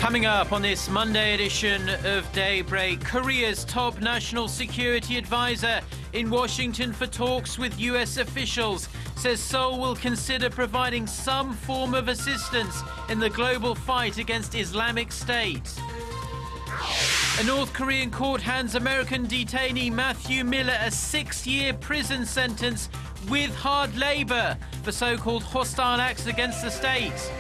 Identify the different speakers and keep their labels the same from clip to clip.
Speaker 1: Coming up on this Monday edition of Daybreak, Korea's top national security advisor in Washington for talks with US officials says Seoul will consider providing some form of assistance in the global fight against Islamic State. A North Korean court hands American detainee Matthew Miller a 6-year prison sentence with hard labor for so-called hostile acts against the state.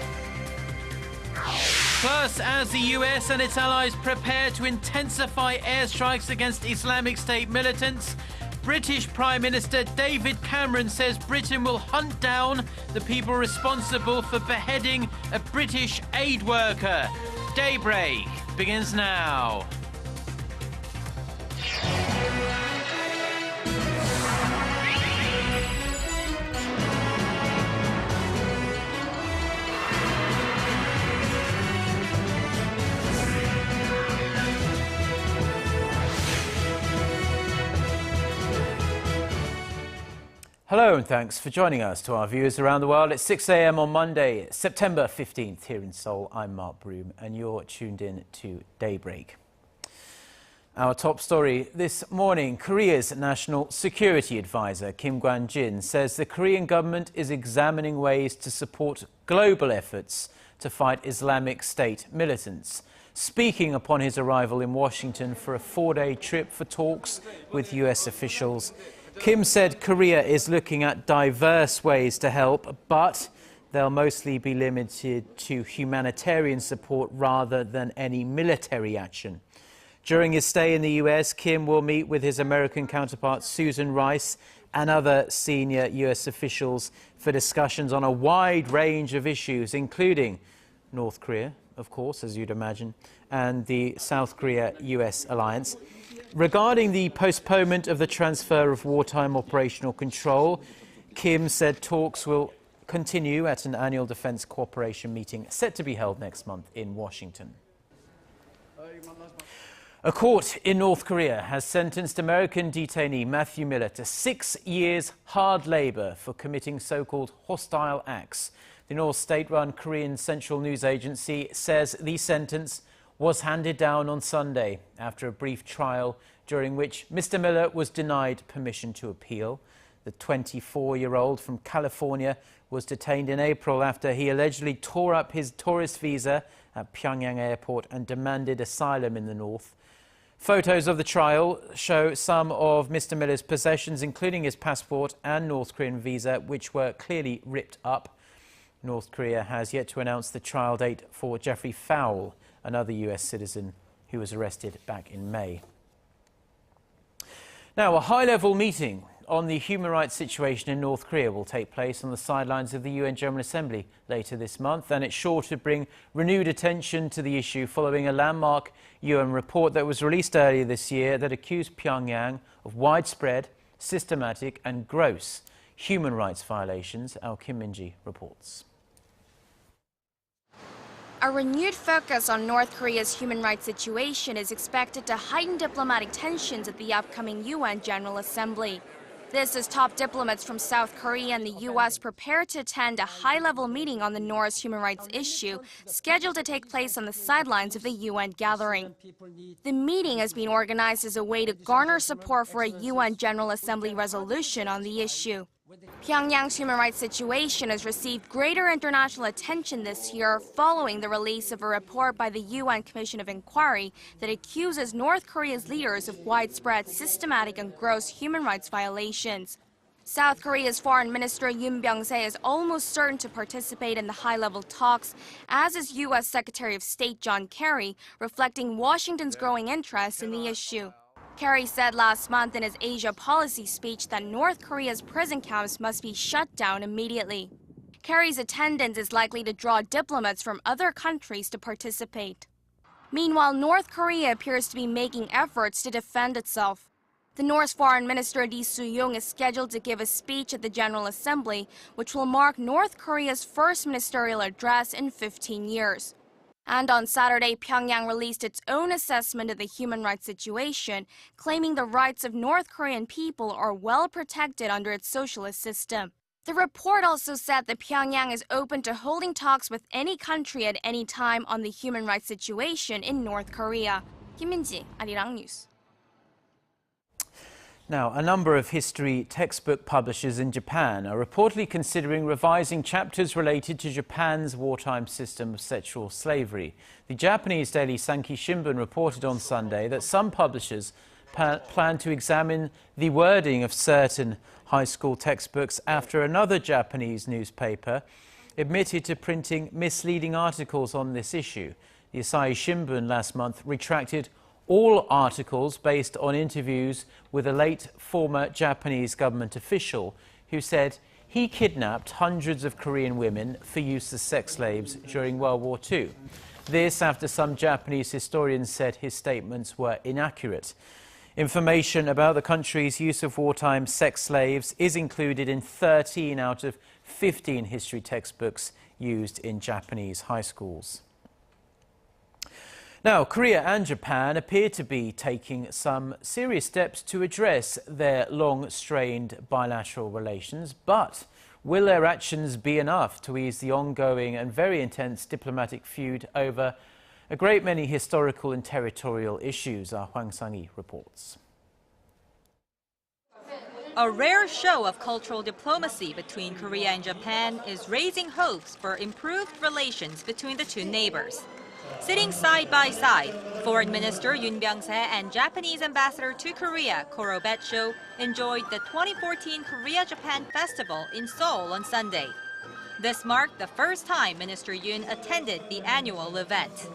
Speaker 1: Plus, as the US and its allies prepare to intensify airstrikes against Islamic State militants, British Prime Minister David Cameron says Britain will hunt down the people responsible for beheading a British aid worker. Daybreak begins now.
Speaker 2: Hello and thanks for joining us. To our viewers around the world, it's 6 a.m. on Monday, September 15th here in Seoul. I'm Mark Broome and you're tuned in to Daybreak. Our top story this morning, Korea's National Security Advisor Kim Kwan-jin says the Korean government is examining ways to support global efforts to fight Islamic State militants. Speaking upon his arrival in Washington for a 4-day trip for talks with US officials, Kim said Korea is looking at diverse ways to help, but they'll mostly be limited to humanitarian support rather than any military action. During his stay in the US, Kim will meet with his American counterpart Susan Rice and other senior US officials for discussions on a wide range of issues, including North Korea, of course, as you'd imagine, and the South Korea-US alliance. Regarding the postponement of the transfer of wartime operational control, Kim said talks will continue at an annual defense cooperation meeting set to be held next month in Washington. A court in North Korea has sentenced American detainee Matthew Miller to 6 years hard labor for committing so-called hostile acts. The North state-run Korean Central News Agency says the sentence was handed down on Sunday after a brief trial during which Mr. Miller was denied permission to appeal. The 24-year-old from California was detained in April after he allegedly tore up his tourist visa at Pyongyang airport and demanded asylum in the north. Photos of the trial show some of Mr. Miller's possessions, including his passport and North Korean visa, which were clearly ripped up. North Korea has yet to announce the trial date for Jeffrey Fowle, another US citizen who was arrested back in May. Now, a high-level meeting on the human rights situation in North Korea will take place on the sidelines of the UN General Assembly later this month, and it's sure to bring renewed attention to the issue following a landmark UN report that was released earlier this year that accused Pyongyang of widespread, systematic and gross human rights violations. Our Kim Min-ji reports.
Speaker 3: A renewed focus on North Korea's human rights situation is expected to heighten diplomatic tensions at the upcoming UN General Assembly. This as top diplomats from South Korea and the US prepare to attend a high-level meeting on the North's human rights issue, scheduled to take place on the sidelines of the UN gathering. The meeting has been organized as a way to garner support for a UN General Assembly resolution on the issue. Pyongyang's human rights situation has received greater international attention this year following the release of a report by the UN Commission of Inquiry that accuses North Korea's leaders of widespread, systematic and gross human rights violations. South Korea's Foreign Minister Yoon Byung-se is almost certain to participate in the high-level talks, as is U.S. Secretary of State John Kerry, reflecting Washington's growing interest in the issue. Kerry said last month in his Asia policy speech that North Korea's prison camps must be shut down immediately. Kerry's attendance is likely to draw diplomats from other countries to participate. Meanwhile, North Korea appears to be making efforts to defend itself. The North's Foreign Minister Lee Soo-young is scheduled to give a speech at the General Assembly, which will mark North Korea's first ministerial address in 15 years. And on Saturday, Pyongyang released its own assessment of the human rights situation, claiming the rights of North Korean people are well protected under its socialist system. The report also said that Pyongyang is open to holding talks with any country at any time on the human rights situation in North Korea. Kim Min-ji, Arirang News.
Speaker 2: Now, a number of history textbook publishers in Japan are reportedly considering revising chapters related to Japan's wartime system of sexual slavery. The Japanese daily Sankei Shimbun reported on Sunday that some publishers plan to examine the wording of certain high school textbooks after another Japanese newspaper admitted to printing misleading articles on this issue. The Asahi Shimbun last month retracted all articles based on interviews with a late former Japanese government official who said he kidnapped hundreds of Korean women for use as sex slaves during World War II. This after some Japanese historians said his statements were inaccurate. Information about the country's use of wartime sex slaves is included in 13 out of 15 history textbooks used in Japanese high schools. Now, Korea and Japan appear to be taking some serious steps to address their long-strained bilateral relations, but will their actions be enough to ease the ongoing and very intense diplomatic feud over a great many historical and territorial issues? Our Hwang Sang-hee reports.
Speaker 4: A rare show of cultural diplomacy between Korea and Japan is raising hopes for improved relations between the two neighbors. Sitting side by side, Foreign Minister Yoon Byung-se and Japanese Ambassador to Korea Koro Baek-sho enjoyed the 2014 Korea-Japan Festival in Seoul on Sunday. This marked the first time Minister Yoon attended the annual event.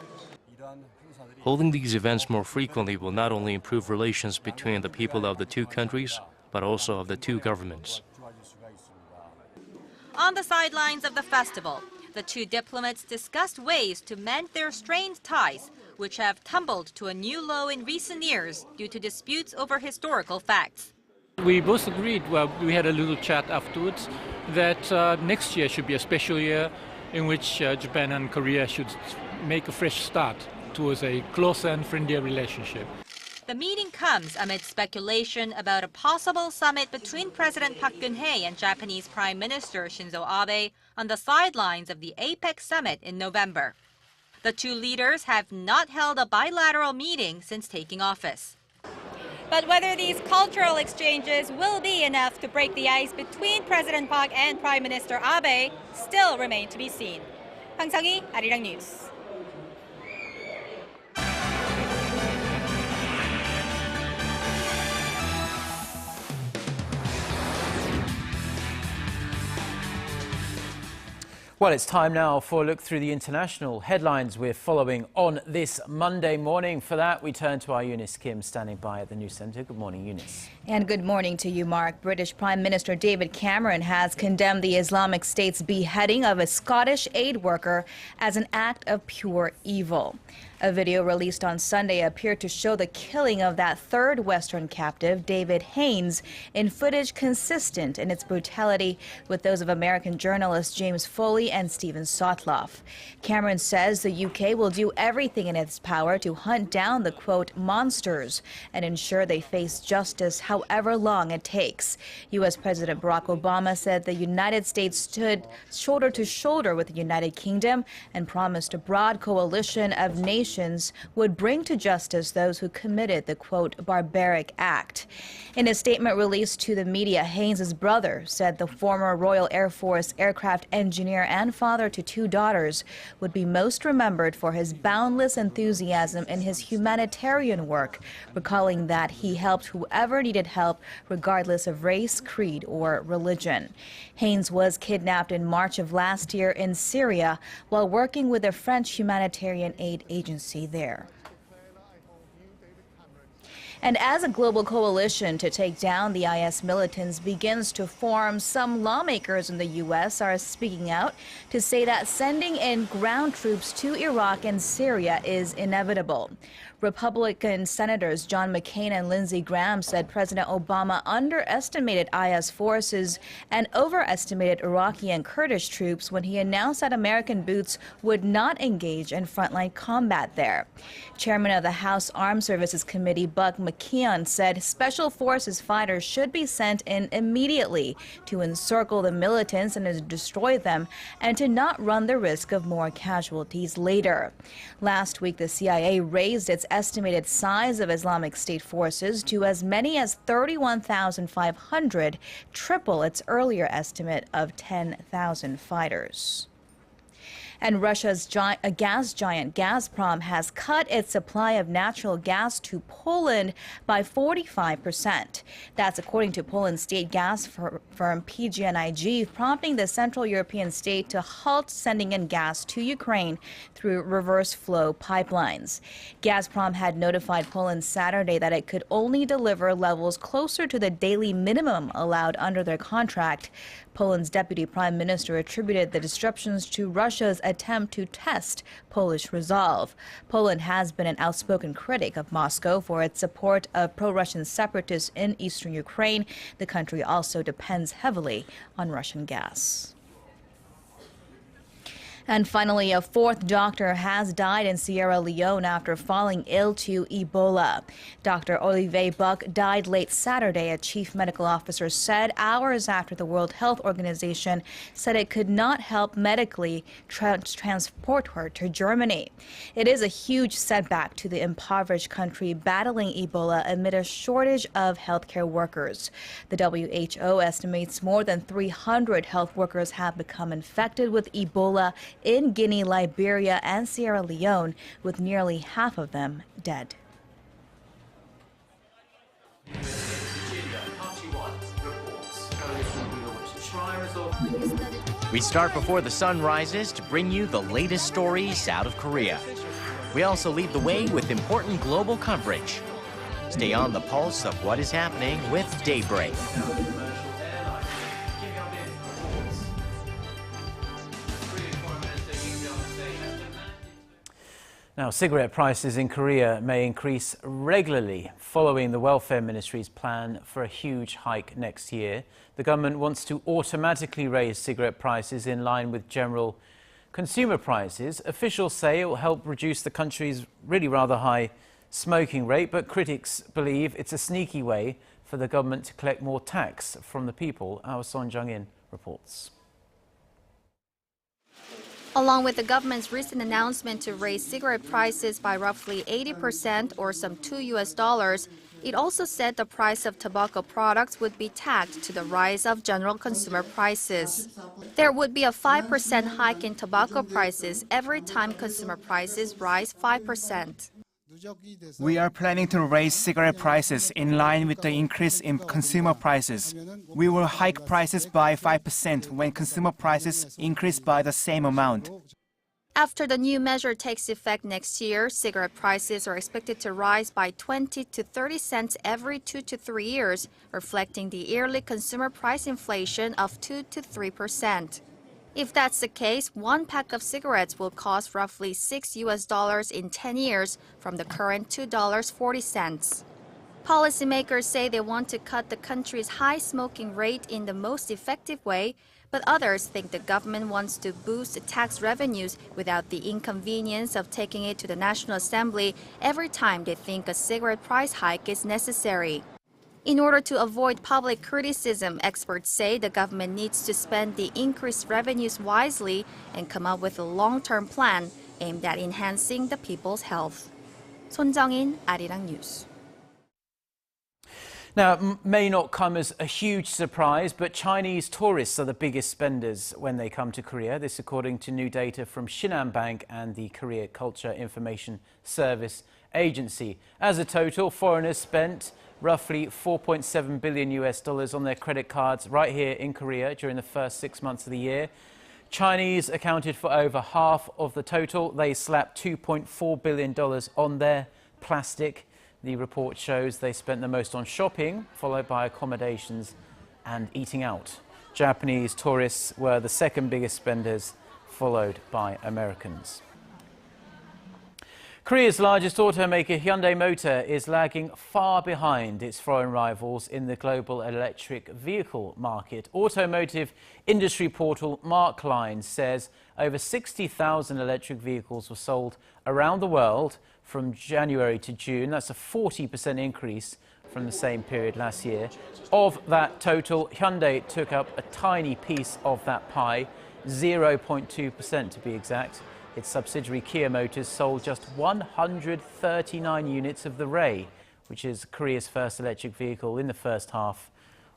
Speaker 5: Holding these events more frequently will not only improve relations between the people of the two countries, but also of the two governments.
Speaker 4: On the sidelines of the festival, the two diplomats discussed ways to mend their strained ties, which have tumbled to a new low in recent years due to disputes over historical facts.
Speaker 6: We both agreed, we had a little chat afterwards, that next year should be a special year in which Japan and Korea should make a fresh start towards a closer and friendlier relationship.
Speaker 4: The meeting comes amid speculation about a possible summit between President Park Geun-hye and Japanese Prime Minister Shinzo Abe on the sidelines of the APEC summit in November. The two leaders have not held a bilateral meeting since taking office. But whether these cultural exchanges will be enough to break the ice between President Park and Prime Minister Abe still remain to be seen. Hwang Sang-hee, Arirang News.
Speaker 2: Well, it's time now for a look through the international headlines we're following on this Monday morning. For that, we turn to our Eunice Kim standing by at the news centre. Good morning, Eunice.
Speaker 7: And good morning to you, Mark. British Prime Minister David Cameron has condemned the Islamic State's beheading of a Scottish aid worker as an act of pure evil. A video released on Sunday appeared to show the killing of that third Western captive, David Haines, in footage consistent in its brutality with those of American journalists James Foley and Stephen Sotloff. Cameron says the UK will do everything in its power to hunt down the, quote, monsters and ensure they face justice however long it takes. U.S. President Barack Obama said the United States stood shoulder to shoulder with the United Kingdom and promised a broad coalition of nations would bring to justice those who committed the, quote, barbaric act. In a statement released to the media, Haynes' brother said the former Royal Air Force aircraft engineer and father to two daughters would be most remembered for his boundless enthusiasm in his humanitarian work, recalling that he helped whoever needed help, regardless of race, creed, or religion. Haynes was kidnapped in March of last year in Syria while working with a French humanitarian aid agency there. And as a global coalition to take down the IS militants begins to form, some lawmakers in the U.S. are speaking out to say that sending in ground troops to Iraq and Syria is inevitable. Republican Senators John McCain and Lindsey Graham said President Obama underestimated IS forces and overestimated Iraqi and Kurdish troops when he announced that American boots would not engage in frontline combat there. Chairman of the House Armed Services Committee Buck McCain McKeon said Special Forces fighters should be sent in immediately to encircle the militants and to destroy them and to not run the risk of more casualties later. Last week, the CIA raised its estimated size of Islamic State forces to as many as 31,500, triple its earlier estimate of 10,000 fighters. And Russia's gas giant Gazprom has cut its supply of natural gas to Poland by 45%. That's according to Poland's state gas firm PGNiG, prompting the Central European state to halt sending in gas to Ukraine through reverse flow pipelines. Gazprom had notified Poland Saturday that it could only deliver levels closer to the daily minimum allowed under their contract. Poland's deputy prime minister attributed the disruptions to Russia's attempt to test Polish resolve. Poland has been an outspoken critic of Moscow for its support of pro-Russian separatists in eastern Ukraine. The country also depends heavily on Russian gas. And finally, a fourth doctor has died in Sierra Leone after falling ill to Ebola. Dr. Olivier Buck died late Saturday, a chief medical officer said, hours after the World Health Organization said it could not help medically transport her to Germany. It is a huge setback to the impoverished country battling Ebola amid a shortage of healthcare workers. The WHO estimates more than 300 health workers have become infected with Ebola in Guinea, Liberia, and Sierra Leone, with nearly half of them dead.
Speaker 8: We start before the sun rises to bring you the latest stories out of Korea. We also lead the way with important global coverage. Stay on the pulse of what is happening with Daybreak.
Speaker 2: Now, cigarette prices in Korea may increase regularly following the Welfare Ministry's plan for a huge hike next year. The government wants to automatically raise cigarette prices in line with general consumer prices. Officials say it will help reduce the country's really rather high smoking rate, but critics believe it's a sneaky way for the government to collect more tax from the people. Our Son Jung-in reports.
Speaker 3: Along with the government's recent announcement to raise cigarette prices by roughly 80% or some $2, it also said the price of tobacco products would be tagged to the rise of general consumer prices. There would be a 5% hike in tobacco prices every time consumer prices rise 5%.
Speaker 9: We are planning to raise cigarette prices in line with the increase in consumer prices. We will hike prices by 5% when consumer prices increase by the same amount.
Speaker 3: After the new measure takes effect next year, cigarette prices are expected to rise by 20 to 30 cents every 2 to 3 years, reflecting the yearly consumer price inflation of 2 to 3%. If that's the case, one pack of cigarettes will cost roughly $6 in 10 years from the current $2.40. Policymakers say they want to cut the country's high smoking rate in the most effective way, but others think the government wants to boost tax revenues without the inconvenience of taking it to the National Assembly every time they think a cigarette price hike is necessary. In order to avoid public criticism, experts say the government needs to spend the increased revenues wisely and come up with a long-term plan aimed at enhancing the people's health. Son Jung-in, Arirang News.
Speaker 2: Now, it may not come as a huge surprise, but Chinese tourists are the biggest spenders when they come to Korea. This according to new data from Shinhan Bank and the Korea Culture Information Service Agency. As a total, foreigners spent roughly $4.7 billion on their credit cards right here in Korea during the first 6 months of the year. Chinese accounted for over half of the total. They slapped $2.4 billion on their plastic. The report shows they spent the most on shopping, followed by accommodations and eating out. Japanese tourists were the second biggest spenders, followed by Americans. Korea's largest automaker Hyundai Motor is lagging far behind its foreign rivals in the global electric vehicle market. Automotive industry portal Mark says over 60,000 electric vehicles were sold around the world from January to June. That's a 40% increase from the same period last year. Of that total, Hyundai took up a tiny piece of that pie, 0.2% to be exact. Its subsidiary Kia Motors sold just 139 units of the Ray, which is Korea's first electric vehicle, in the first half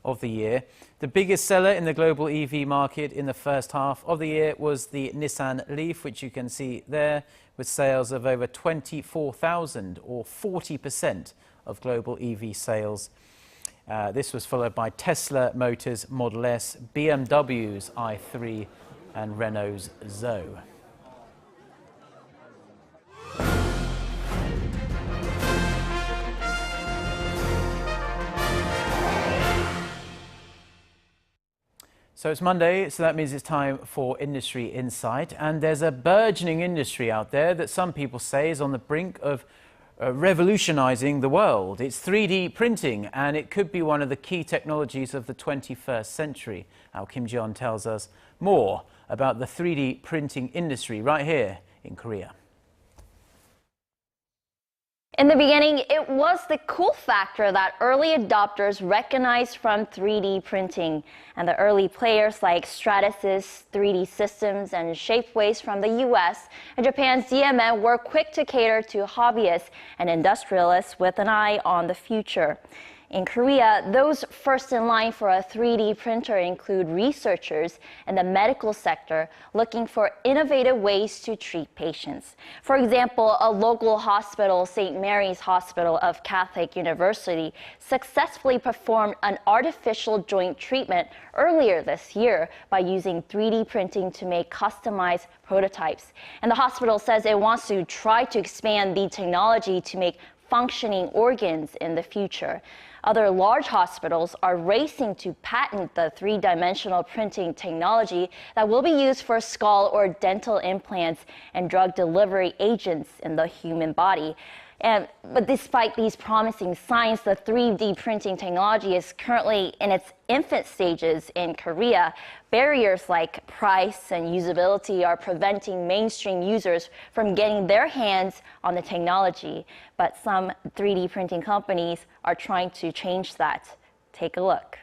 Speaker 2: of the year. The biggest seller in the global EV market in the first half of the year was the Nissan Leaf, which you can see there, with sales of over 24,000, or 40% of global EV sales. This was followed by Tesla Motors Model S, BMW's i3 and Renault's Zoe. So it's Monday, so that means it's time for Industry Insight. And there's a burgeoning industry out there that some people say is on the brink of revolutionizing the world. It's 3D printing, and it could be one of the key technologies of the 21st century. Now, Kim Jeon tells us more about the 3D printing industry right here in Korea.
Speaker 10: In the beginning, it was the cool factor that early adopters recognized from 3D printing. And the early players like Stratasys 3D Systems and Shapeways from the US and Japan's DMN were quick to cater to hobbyists and industrialists with an eye on the future. In Korea, those first in line for a 3D printer include researchers in the medical sector looking for innovative ways to treat patients. For example, a local hospital, St. Mary's Hospital of Catholic University, successfully performed an artificial joint treatment earlier this year by using 3D printing to make customized prototypes. And the hospital says it wants to try to expand the technology to make functioning organs in the future. Other large hospitals are racing to patent the three-dimensional printing technology that will be used for skull or dental implants and drug delivery agents in the human body. But despite these promising signs, the 3D printing technology is currently in its infant stages in Korea. Barriers like price and usability are preventing mainstream users from getting their hands on the technology. But some 3D printing companies are trying to change that. Take a look.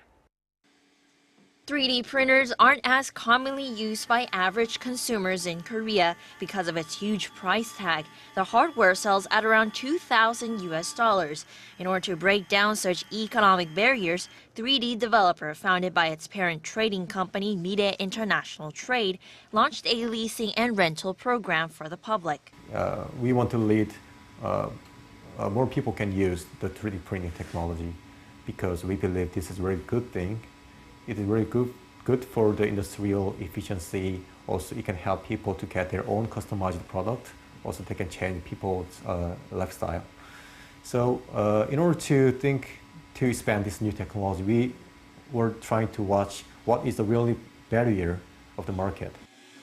Speaker 3: 3D printers aren't as commonly used by average consumers in Korea because of its huge price tag. The hardware sells at around $2,000. In order to break down such economic barriers, 3D developer founded by its parent trading company Mide International Trade launched a leasing and rental program for the public.
Speaker 11: We want to lead more people can use the 3D printing technology because we believe this is a very good thing. It is very good for the industrial efficiency. Also, it can help people to get their own customized product. Also, they can change people's lifestyle. So, in order to expand this new technology, we were trying to watch what is the real barrier of the market.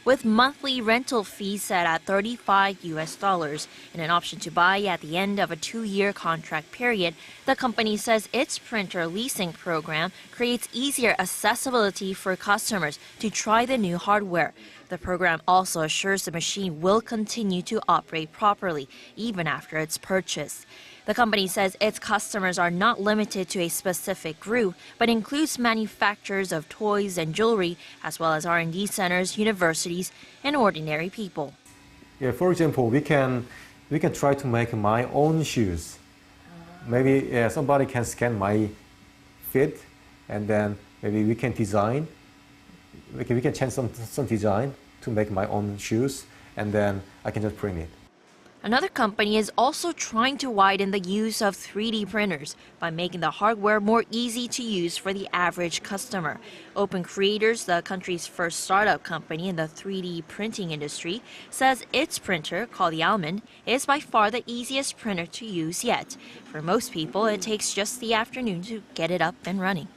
Speaker 3: With monthly rental fees set at $35 and an option to buy at the end of a 2-year contract period, the company says its printer leasing program creates easier accessibility for customers to try the new hardware. The program also assures the machine will continue to operate properly even after its purchase. The company says its customers are not limited to a specific group, but includes manufacturers of toys and jewelry, as well as R&D centers, universities, and ordinary people.
Speaker 11: Yeah, for example, we can try to make my own shoes. Maybe somebody can scan my feet, and then maybe we can design. We can change some design to make my own shoes, and then I can just print it.
Speaker 3: Another company is also trying to widen the use of 3D printers by making the hardware more easy to use for the average customer. Open Creators, the country's first startup company in the 3D printing industry, says its printer, called the Almond, is by far the easiest printer to use yet. For most people, it takes just the afternoon to get it up and running.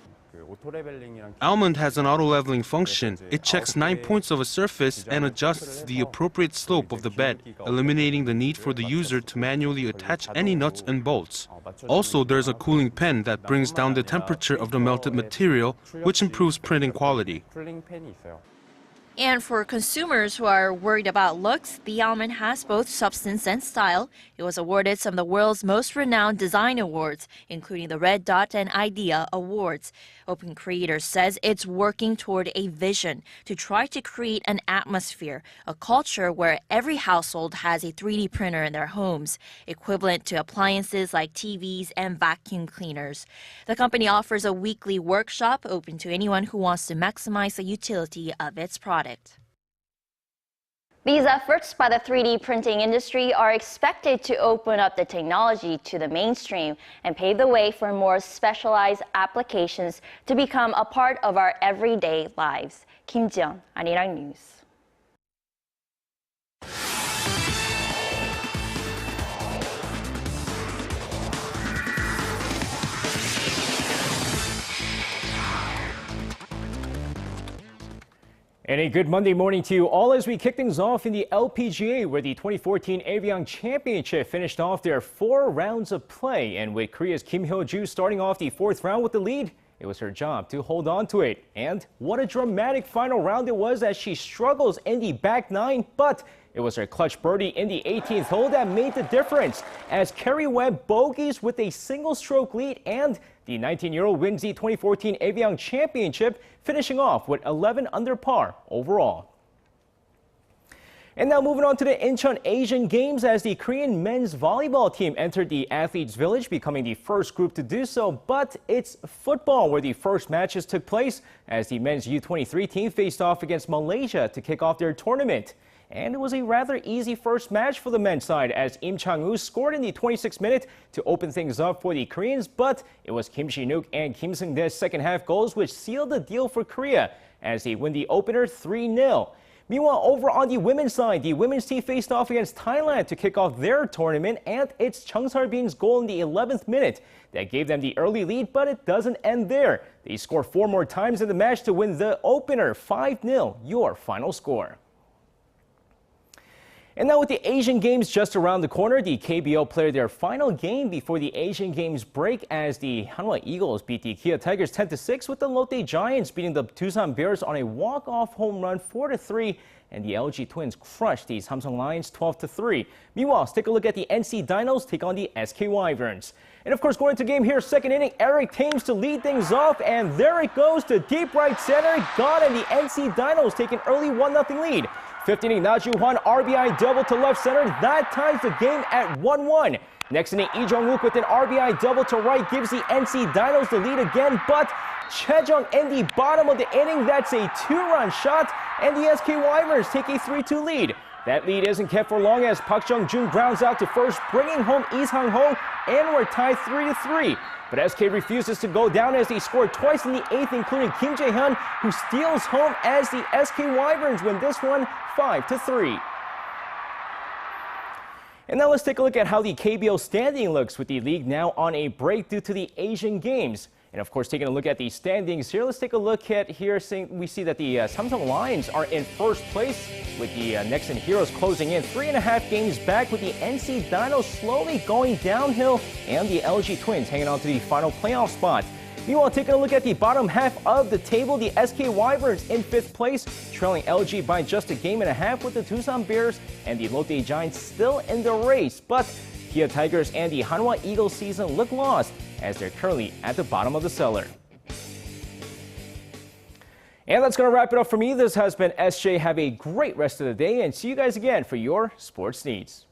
Speaker 12: Almond has an auto-leveling function. It checks 9 points of a surface and adjusts the appropriate slope of the bed, eliminating the need for the user to manually attach any nuts and bolts. Also, there's a cooling pen that brings down the temperature of the melted material, which improves printing quality.
Speaker 13: And for consumers who are worried about looks, the Almond has both substance and style. It was awarded some of the world's most renowned design awards, including the Red Dot and Idea Awards. Open Creator says it's working toward a vision to try to create an atmosphere, a culture where every household has a 3D printer in their homes, equivalent to appliances like TVs and vacuum cleaners. The company offers a weekly workshop open to anyone who wants to maximize the utility of its product.
Speaker 10: These efforts by the 3D printing industry are expected to open up the technology to the mainstream and pave the way for more specialized applications to become a part of our everyday lives. Kim Jeon, Arirang News.
Speaker 14: And a good Monday morning to you all as we kick things off in the LPGA, where the 2014 Arirang Championship finished off their 4 rounds of play. And with Korea's Kim Hyo-ju starting off the 4th round with the lead, it was her job to hold on to it. And what a dramatic final round it was as she struggles in the back 9, but it was her clutch birdie in the 18th hole that made the difference as Kerry Webb bogeys with a single-stroke lead, and the 19-year-old wins the 2014 Arirang Championship, finishing off with 11 under par overall. And now moving on to the Incheon Asian Games as the Korean men's volleyball team entered the Athletes Village, becoming the first group to do so. But it's football where the first matches took place as the men's U23 team faced off against Malaysia to kick off their tournament. And it was a rather easy first match for the men's side as Im Chang-woo scored in the 26th minute to open things up for the Koreans, but it was Kim Shi-nook and Kim Seung-dae's second half goals which sealed the deal for Korea as they win the opener 3-0. Meanwhile, over on the women's side, the women's team faced off against Thailand to kick off their tournament, and it's Chung Sar-bin's goal in the 11th minute that gave them the early lead, but it doesn't end there. They score 4 more times in the match to win the opener 5-0, your final score. And now with the Asian Games just around the corner, the KBO played their final game before the Asian Games break as the Hanwha Eagles beat the Kia Tigers 10-6 with the Lotte Giants beating the Doosan Bears on a walk-off home run 4-3. And the LG Twins crushed the Samsung Lions 12-3. Meanwhile, let's take a look at the NC Dinos take on the SK Wyverns. And of course, going to game here, second inning, Eric Thames to lead things off, and there it goes to deep right center. Gone, and the NC Dinos take an early 1-0 lead. 5th inning, Na Ju-hwan RBI double to left center. That ties the game at 1-1. Next inning, Lee Jong-wook with an RBI double to right gives the NC Dinos the lead again, but Chejong in the bottom of the inning, that's a 2-run shot, and the SK Wyverns take a 3-2 lead. That lead isn't kept for long as Park Jung-jun grounds out to first, bringing home Lee Sang-ho, and we're tied 3-3. But SK refuses to go down as they scored twice in the 8th, including Kim Jae-hyun, who steals home as the SK Wyverns win this one 5-3. And now let's take a look at how the KBO standing looks with the league now on a break due to the Asian Games. And of course, taking a look at the standings here, let's take a look at here. We see that the Samsung Lions are in first place with the Nexon Heroes closing in 3.5 games back, with the NC Dinos slowly going downhill and the LG Twins hanging on to the final playoff spot. Meanwhile, taking a look at the bottom half of the table, the SK Wyverns in 5th place, trailing LG by just a game and a half, with the Doosan Bears and the Lotte Giants still in the race. But Kia Tigers and the Hanwha Eagles season look lost as they're currently at the bottom of the cellar. And that's going to wrap it up for me. This has been SJ. Have a great rest of the day and see you guys again for your sports needs.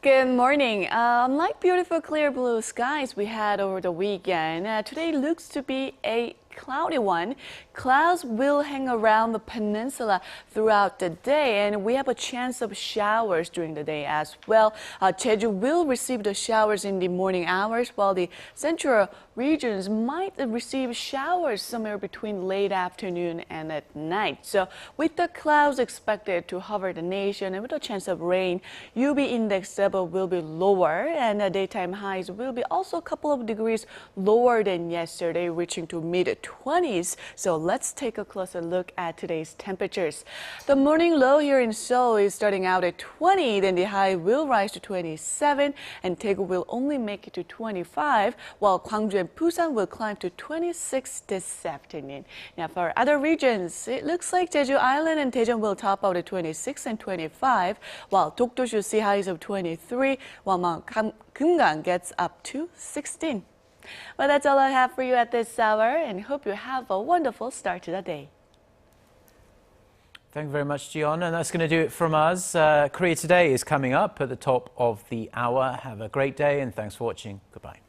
Speaker 15: Good morning. Unlike beautiful clear blue skies we had over the weekend, today looks to be a cloudy one. Clouds will hang around the peninsula throughout the day, and we have a chance of showers during the day as well. Jeju will receive the showers in the morning hours, while the central regions might receive showers somewhere between late afternoon and at night. So with the clouds expected to cover the nation and with a chance of rain, UV index level will be lower, and the daytime highs will be also a couple of degrees lower than yesterday, reaching to mid-20s. So let's take a closer look at today's temperatures. The morning low here in Seoul is starting out at 20, then the high will rise to 27, and Daegu will only make it to 25, while Gwangju and Busan will climb to 26 this afternoon. Now for other regions, it looks like Jeju Island and Daejeon will top out at 26 and 25, while Dokdo should see highs of 23, while Mount Kumgang gets up to 16. Well, that's all I have for you at this hour, and hope you have a wonderful start to the day.
Speaker 2: Thank you very much, Jion. And that's going to do it from us. Korea Today is coming up at the top of the hour. Have a great day, and thanks for watching. Goodbye.